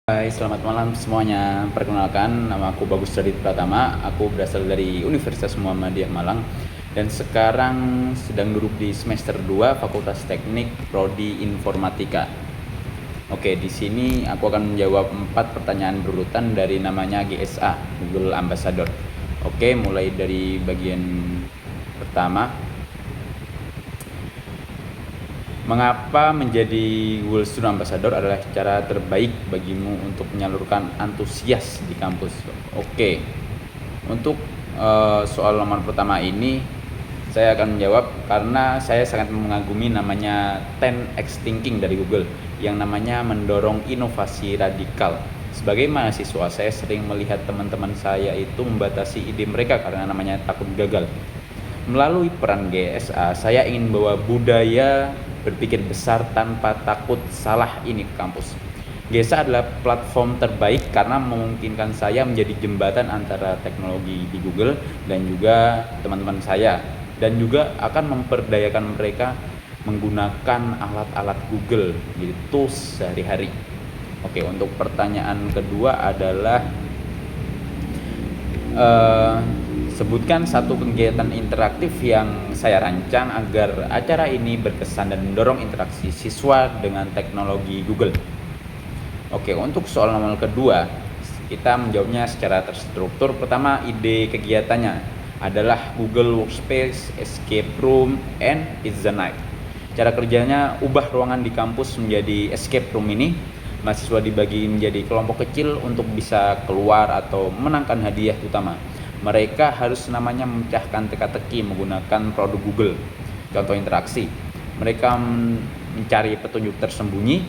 Hai, selamat malam semuanya. Perkenalkan, nama aku Bagus Radit Pratama. Aku berasal dari Universitas Muhammadiyah Malang dan sekarang sedang duduk di semester 2 Fakultas Teknik Prodi Informatika. Oke, di sini aku akan menjawab 4 pertanyaan berurutan dari namanya GSA, Google Ambassador. Oke, mulai dari bagian pertama. Mengapa menjadi Google Student Ambassador adalah cara terbaik bagimu untuk menyalurkan antusias di kampus? Oke, untuk soal nomor pertama ini saya akan menjawab karena saya sangat mengagumi namanya 10x thinking dari Google yang namanya mendorong inovasi radikal. Sebagai mahasiswa, saya sering melihat teman-teman saya itu membatasi ide mereka karena namanya takut gagal. Melalui peran GSA, saya ingin bawa budaya berpikir besar tanpa takut salah ini ke kampus. GSA adalah platform terbaik karena memungkinkan saya menjadi jembatan antara teknologi di Google dan juga teman-teman saya, dan juga akan memperdayakan mereka menggunakan alat-alat Google, jadi tools sehari-hari. Oke, untuk pertanyaan kedua adalah sebutkan satu kegiatan interaktif yang saya rancang agar acara ini berkesan dan mendorong interaksi siswa dengan teknologi Google. Oke, untuk soal nomor kedua, kita menjawabnya secara terstruktur. Pertama, ide kegiatannya adalah Google Workspace, Escape Room, and It's the Night. Cara kerjanya, ubah ruangan di kampus menjadi escape room ini. Mahasiswa dibagi menjadi kelompok kecil untuk bisa keluar atau menangkan hadiah utama. Mereka harus namanya memecahkan teka-teki menggunakan produk Google. Contoh interaksi, mereka mencari petunjuk tersembunyi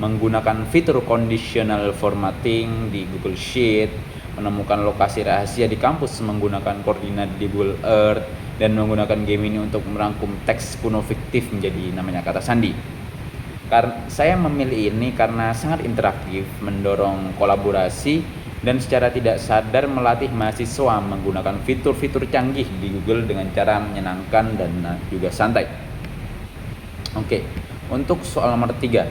menggunakan fitur conditional formatting di Google Sheet, menemukan lokasi rahasia di kampus menggunakan koordinat di Google Earth, dan menggunakan game ini untuk merangkum teks kuno fiktif menjadi namanya kata sandi. Saya memilih ini karena sangat interaktif, mendorong kolaborasi, dan secara tidak sadar melatih mahasiswa menggunakan fitur-fitur canggih di Google dengan cara menyenangkan dan juga santai. Oke, untuk soal nomor 3.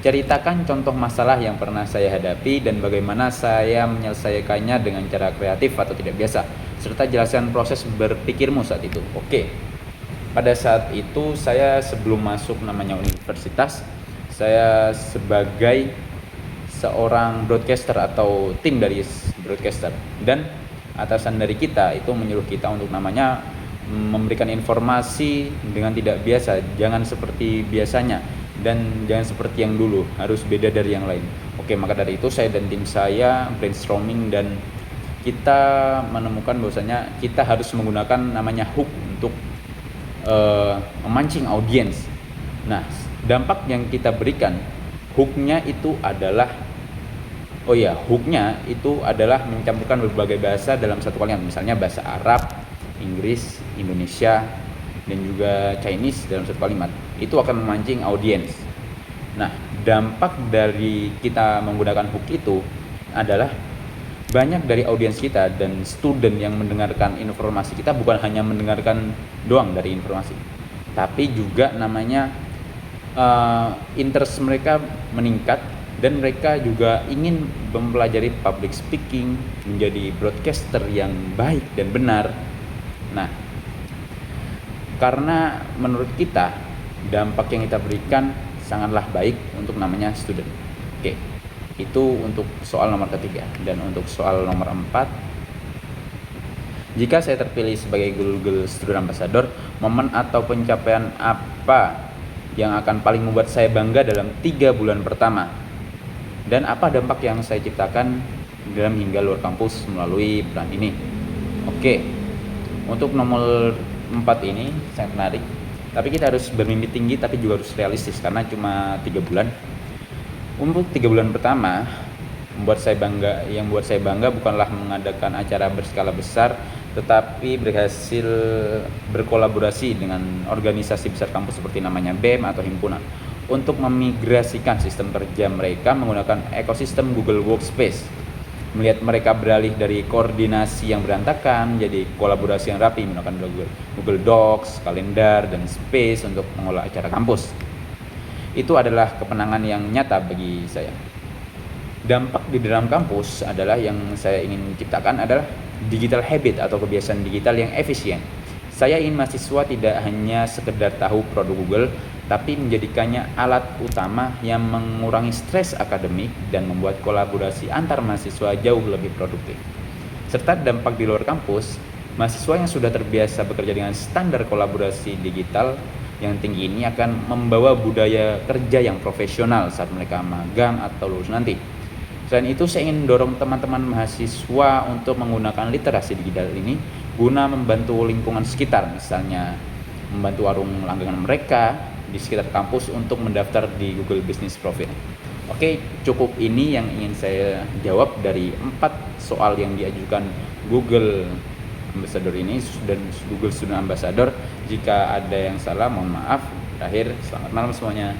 Ceritakan contoh masalah yang pernah saya hadapi dan bagaimana saya menyelesaikannya dengan cara kreatif atau tidak biasa, serta jelaskan proses berpikirmu saat itu. Oke. Pada saat itu saya sebelum masuk namanya universitas, saya sebagai seorang broadcaster atau tim dari broadcaster, dan atasan dari kita itu menyuruh kita untuk namanya memberikan informasi dengan tidak biasa, jangan seperti biasanya dan jangan seperti yang dulu, harus beda dari yang lain. Oke, maka dari itu saya dan tim saya brainstorming dan kita menemukan bahwasanya kita harus menggunakan namanya hook untuk memancing audiens. Nah, dampak yang kita berikan, hooknya itu adalah mencampurkan berbagai bahasa dalam satu kalimat. Misalnya bahasa Arab, Inggris, Indonesia, dan juga Chinese dalam satu kalimat. Itu akan memancing audiens. Nah, dampak dari kita menggunakan hook itu adalah banyak dari audiens kita dan student yang mendengarkan informasi kita bukan hanya mendengarkan doang dari informasi, tapi juga namanya interest mereka meningkat dan mereka juga ingin mempelajari public speaking, menjadi broadcaster yang baik dan benar. Nah, karena menurut kita dampak yang kita berikan sangatlah baik untuk namanya student. Oke, itu untuk soal nomor ketiga. Dan untuk soal nomor 4, jika saya terpilih sebagai Google Student Ambassador, momen atau pencapaian apa yang akan paling membuat saya bangga dalam 3 bulan pertama? Dan apa dampak yang saya ciptakan dalam hingga luar kampus melalui peran ini? Oke, untuk nomor 4 ini sangat menarik. Tapi kita harus bermimpi tinggi tapi juga harus realistis karena cuma 3 bulan. Untuk 3 bulan pertama, yang membuat saya bangga bukanlah mengadakan acara berskala besar, tetapi berhasil berkolaborasi dengan organisasi besar kampus seperti namanya BEM atau himpunan untuk memigrasikan sistem kerja mereka menggunakan ekosistem Google Workspace. Melihat mereka beralih dari koordinasi yang berantakan jadi kolaborasi yang rapi menggunakan Google Docs, kalender, dan Space untuk mengolah acara kampus. Itu adalah kemenangan yang nyata bagi saya. Dampak di dalam kampus adalah yang saya ingin ciptakan adalah digital habit atau kebiasaan digital yang efisien. Saya ingin mahasiswa tidak hanya sekedar tahu produk Google, tapi menjadikannya alat utama yang mengurangi stres akademik dan membuat kolaborasi antar mahasiswa jauh lebih produktif. Serta dampak di luar kampus, mahasiswa yang sudah terbiasa bekerja dengan standar kolaborasi digital yang tinggi ini akan membawa budaya kerja yang profesional saat mereka magang atau lulus nanti. Selain itu, saya ingin mendorong teman-teman mahasiswa untuk menggunakan literasi digital ini guna membantu lingkungan sekitar, misalnya membantu warung langganan mereka di sekitar kampus untuk mendaftar di Google Business Profile. Oke, cukup ini yang ingin saya jawab dari 4 soal yang diajukan Google Ambassador ini dan Google Student Ambassador. Jika ada yang salah, mohon maaf. Terakhir, selamat malam semuanya.